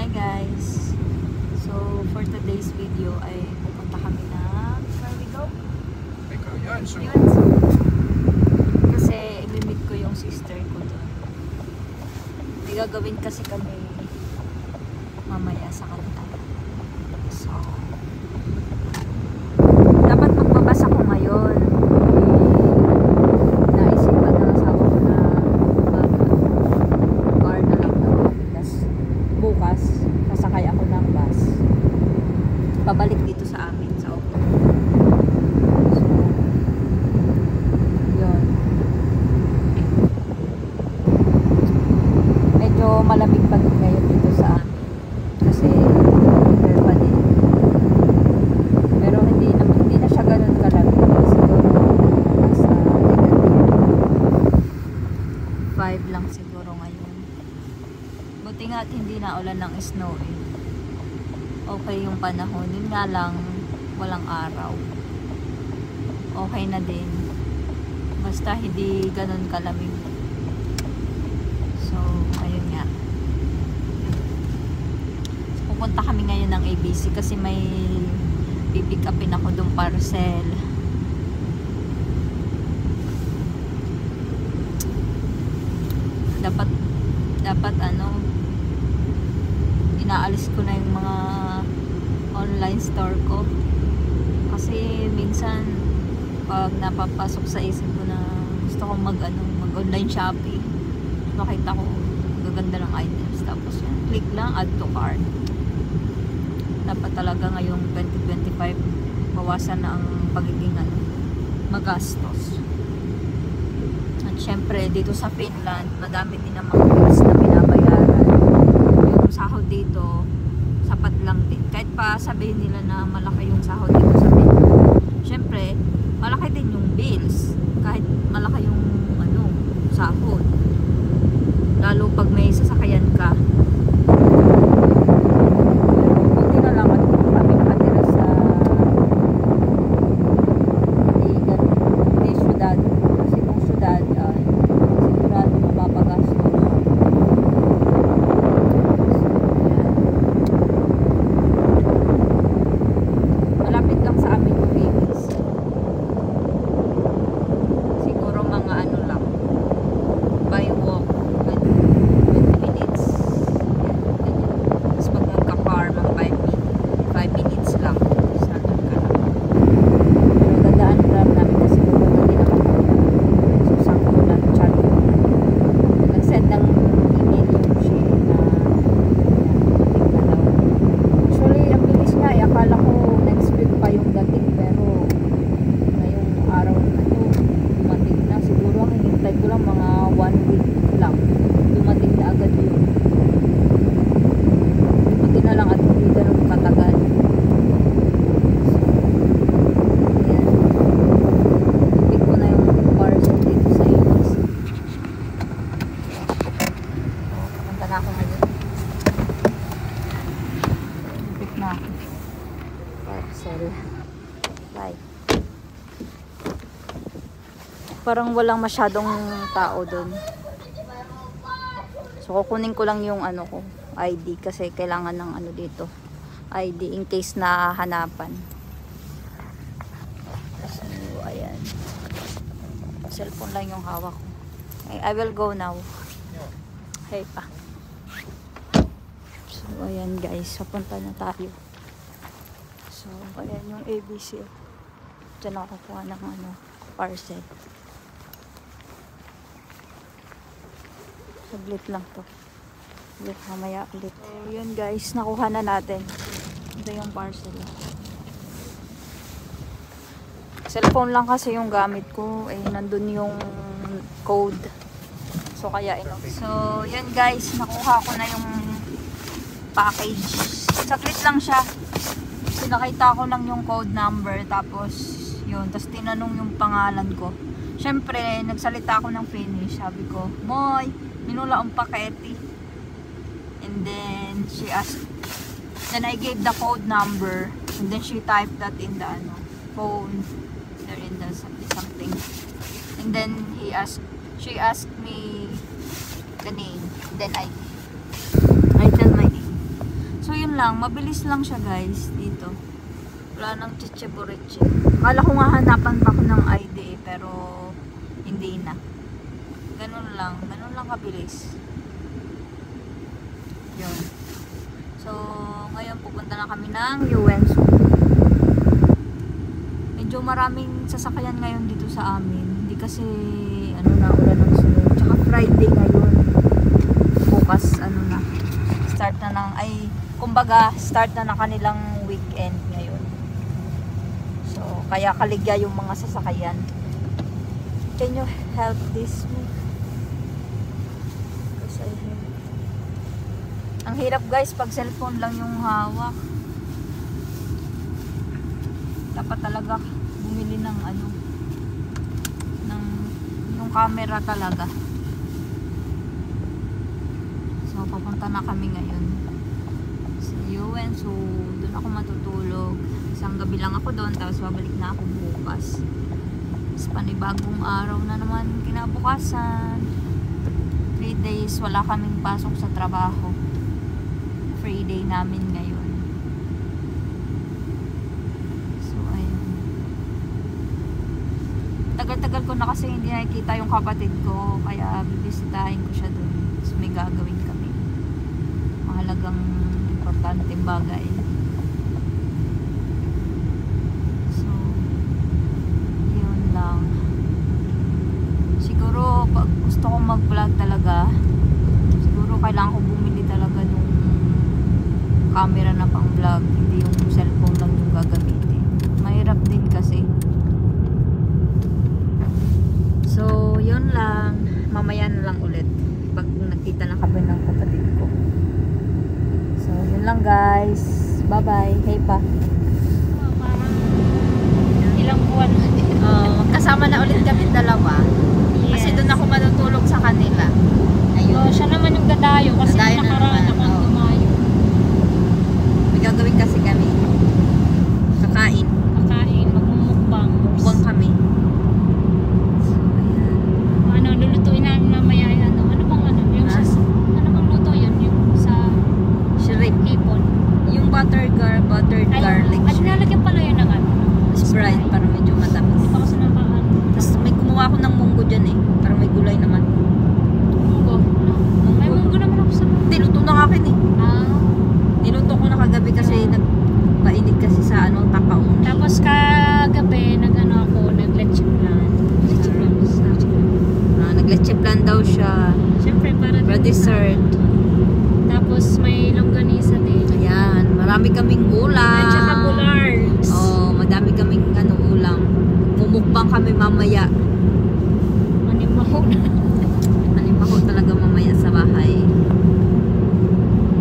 Hi guys! So for today's video ay pupunta kami na where we go? Yuansu. Kasi imimit ko yung sister ko doon. May gagawin kasi kami mamaya sa kanila. So dapat magbabasa ko ngayon. Naisipan na sa ako na car na lang daw. Bukas, sasakay ako ng bus. Pabalik dito sa amin, sa auto. So, yun. Medyo malamig pa din ngayon dito sa amin. Kasi, winter pa din. Pero hindi na siya ganun kalamig. Siguro, nasa -5 lang siguro ngayon. Buti nga at hindi na ulan ng snow eh. Okay yung panahon. Yun nga lang, walang araw. Okay na din. Basta hindi ganun kalamig. So, ayun nga. So, pupunta kami ngayon ng ABC kasi may pipick upin ako dong parcel. Dapat ano, inaalis ko na yung mga online store ko kasi minsan pag napapasok sa isip ko na gusto kong mag-online shopping, makita ko gaganda ng items, tapos yan, click lang, add to cart. Dapat talaga ngayong 2025 bawasan na ang pagiging magastos. At syempre dito sa Finland madami din ang mga bills na binabayaran. Yung sahod dito sapat lang din, kahit pa sabihin nila na malaki yung sahod dito sa Finland, syempre malaki din yung bills kahit malaki yung sahod, lalo pag may sasakyan ka. Buti na lang at kami nakatira sa hindi syudad, kasi kung syudad sigurado mapapagastos. Malapit lang sa amin yung babies. Siguro mga lang, by walk 20 minutes. Tapos pag magka-car mga 5 minutes lang. Tapos nandun ka na. Pero dadaan lang namin kasi pupunta din ako. So sakto lang chat. Nag-send ng email yung siya na dating na daw. Actually ang bilis nga eh. Akala ko next week pa yung dating, pero ngayong araw na to dumating na. Siguro ang hinintay ko lang mga 1 week lang, dumating na agad yun. Buti na lang at hindi ganun katagal. So ayan, pick ko na yung parcel dito sa ABC. Punta na ako ngayon, pick na ako parcel. Bye. Parang walang masyadong tao doon. So kukunin ko lang yung ko, ID, kasi kailangan ng dito, ID in case na hanapan. So ayan. Cellphone lang yung hawak ko. I will go now. Hey pa. So ayan guys, papunta na tayo. So ayan yung ABC. Diyan ako kukuha ng parcel. Saglit lang to. Saglit, mamaya ulit. So, yun guys, nakuha na natin. Ito yung parcel. Cellphone lang kasi yung gamit ko. Nandun yung code. So, kaya So, yun guys, nakuha ko na yung package. Saglit lang siya. Nakita ko lang yung code number. Tapos, yun. Tapos, tinanong yung pangalan ko. Syempre, nagsalita ako ng Finnish. Sabi ko, Moy, minula ang paketi. And then she asked, then I gave the code number, and then she typed that in the phone there in the something, and then she asked me the name, then I tell my name. lang, mabilis lang siya guys dito. Wala nang chiche-buriche. Akala ko nga hanapan pa ako ng ID pero hindi na. Ganun lang kabilis. Yun. So, ngayon pupunta na kami ng UN Zoo. Medyo maraming sasakyan ngayon dito sa amin. Hindi kasi ulan ng snow. Tsaka Friday ngayon. Bukas start na kanilang weekend ngayon. So, kaya kaligya yung mga sasakyan. Can you help this me? Ang hirap guys pag cellphone lang yung hawak. Dapat talaga bumili ng yung camera talaga. So papunta na kami ngayon sa UN. So doon ako matutulog. Isang gabi lang ako doon, tapos babalik na ako bukas. Tapos panibagong araw na naman kinabukasan. 3 days wala kaming pasok sa trabaho. Free day namin ngayon. So ayun. Tagal-tagal ko na kasi hindi nakikita yung kapatid ko, kaya bibisitahin ko siya doon. Tapos may gagawin kami. Mahalagang importanteng bagay. So yun lang. Siguro pag gusto kong mag-vlog talaga, siguro kailangan ko bumili talaga nung camera na pang vlog, hindi yung cellphone lang yung gagamitin. Mahirap din kasi. So yun lang, mamaya na lang ulit pag nakita na kami ng kapatid ko. So yun lang guys, bye bye. Hey pa, Ilang buwan na din. magkasama na ulit kami dalawa. Yes. Kasi doon ako matutulog sa kanila. Ayun. Siya naman yung dadayo kasi Dadayo na nakaraan naman, akong oo. tumayo. May gagawin kasi kami. Kakain. Kakain, magmumukbang. Buwang kami. So ayan. Lulutuin namin mamaya yung ano bang yung Ha? ano bang luto yun? Yung sa Shrimp. hipon. Yung buttered garlic At shrimp. nilalagyan pala yun ng Sprite para medyo matamis. Hindi pa kasi nakaan. Tapos may kumuha ako ng munggo dyan para may gulay naman. Munggo. May munggo naman ako sa Hindi, luto na akin Niluto ko na kagabi kasi nagpainit kasi sa tapaon. Tapos kagabi nag-leche plan. Nag-leche plan daw siya. Siyempre para For dessert. Tapos may longganisa din. Ayan, marami kaming ulam. At saka bulars. Madami kaming ulam. Mumukbang kami mamaya. Animaho na. Animaho talaga mamaya sa bahay.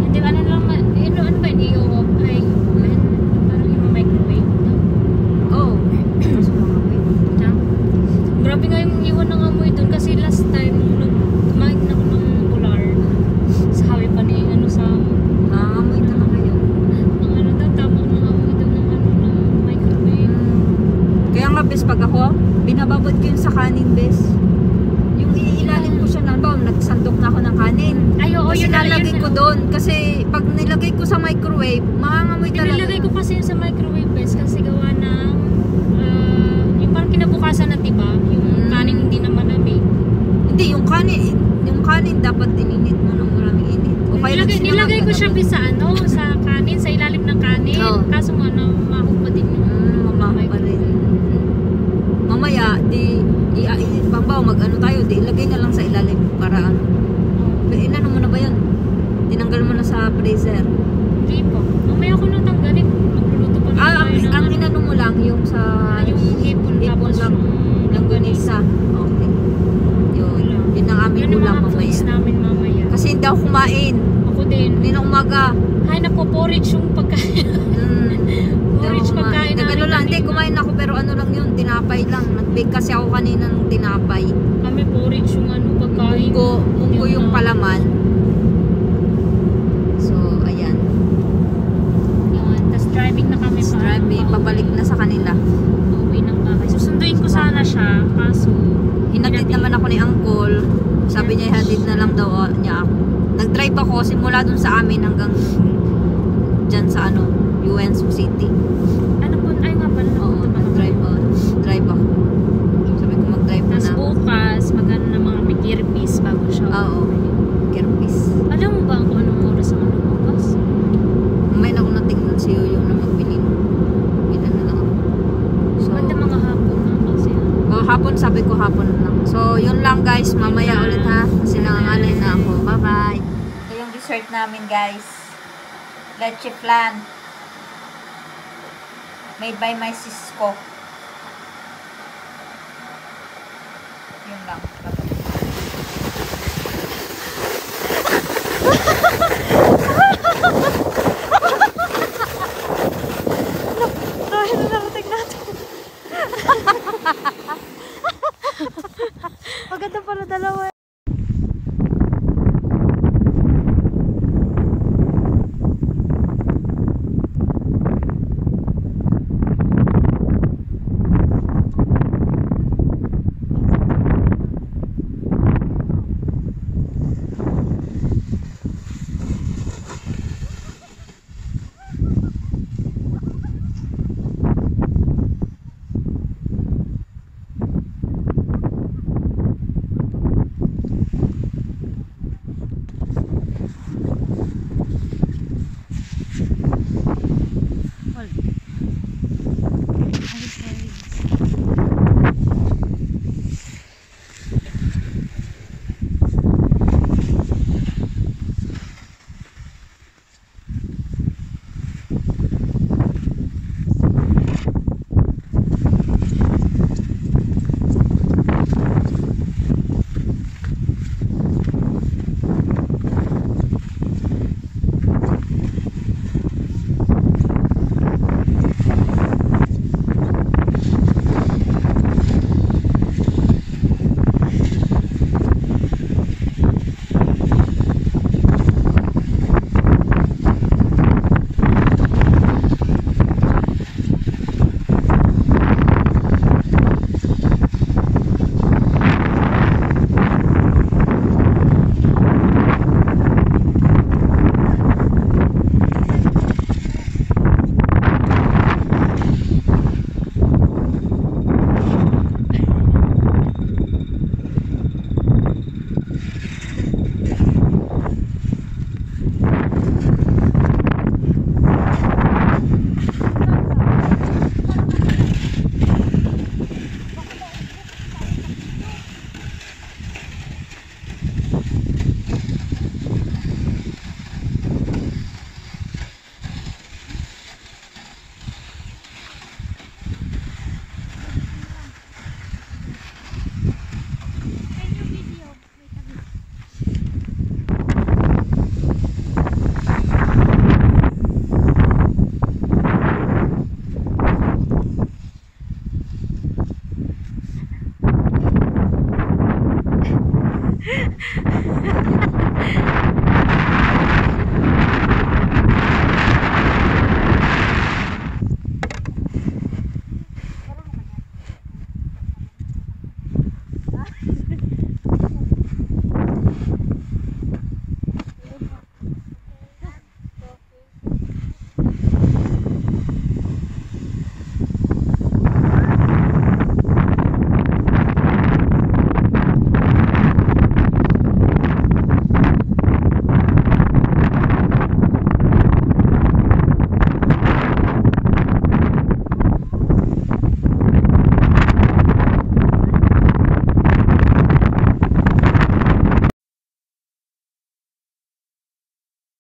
Hindi, ano ba yun? Parang yung microwave. Oh. Kaso mga wait. Grabe nga yung iwan ng amoy dun kasi last time kumain na ako ng bular. Sabi pa niya sa Nangangamoy talaga yun. ng tama ng amoy dun ng microwave. Kaya nga bes pag ako, binababad ko yun sa kanin bes. Yung iilalim ko siya nagsandok na ako ng kanin. Ay, oo, Tapos yun ilalagay ko doon. Kasi pag nilagay ko sa microwave, mangangamoy talaga. Nilagay ko kasi yun sa microwave bes kasi gawa ng yung parang kinabukasan na diba? Yung kanin hindi na malamig. Hindi, yung kanin dapat ininit mo ng maraming init. O kaya Nilagay ko siya sa sa kanin, sa ilalim ng kanin. Oo. Kaso nga maho pa din yung Mamaho pa rin. Mamaya, pambaw, tayo, ilagay na lang sa ilalim para inano mo na ba yan? Tinanggal mo na sa freezer. Hindi po. Mamaya ko natanggalin. Magluluto pa naman tayo ng Ang inano mo lang yung sa yung hipon tapos lang. yung Langganisa. Okay. Yun ang aming Yun ang ulam mga mamaya. foods namin mamaya. Kasi hindi ako kumain. Ako din. Hindi na umaga. Ay, napo-porridge yung pagkain. Porridge pagkain namin Nagano lang, hindi kanina. kumain ako pero lang yun, tinapay lang. Nag-bake kasi ako kanina ng tinapay. Kami porridge yung pagkain. Munggo yung palaman. So, ayan. Yun. Tapos driving na kami pa. Pabalik na sa kanila. Pauwi ng bahay. Susunduin ko sana siya. Kaso, Hinatid naman ako ni Uncle. Sabi niya, ihatid na lang daw niya ako. Nag-drive ako simula dun sa amin hanggang dyan sa ano, UNC City. Ano po, ay nga pala. Oo, drive ako. Sabi ko mag-drive na. Tapos bukas, magano na mga pikirpis bago siya. Oo, kirpis. Alam mo ba kung anong oras ang ano bukas? May na ako natingnan si Yoyo na magbili. Ginano lang ako. So, Banda mga hapon na kasi. hapon, sabi ko hapon lang. So, yun lang guys. Mamaya ulit ha. Kasi nangangalay na ako. Bye-bye. Ito yung dessert namin guys. Leche flan. Made by my sis ko.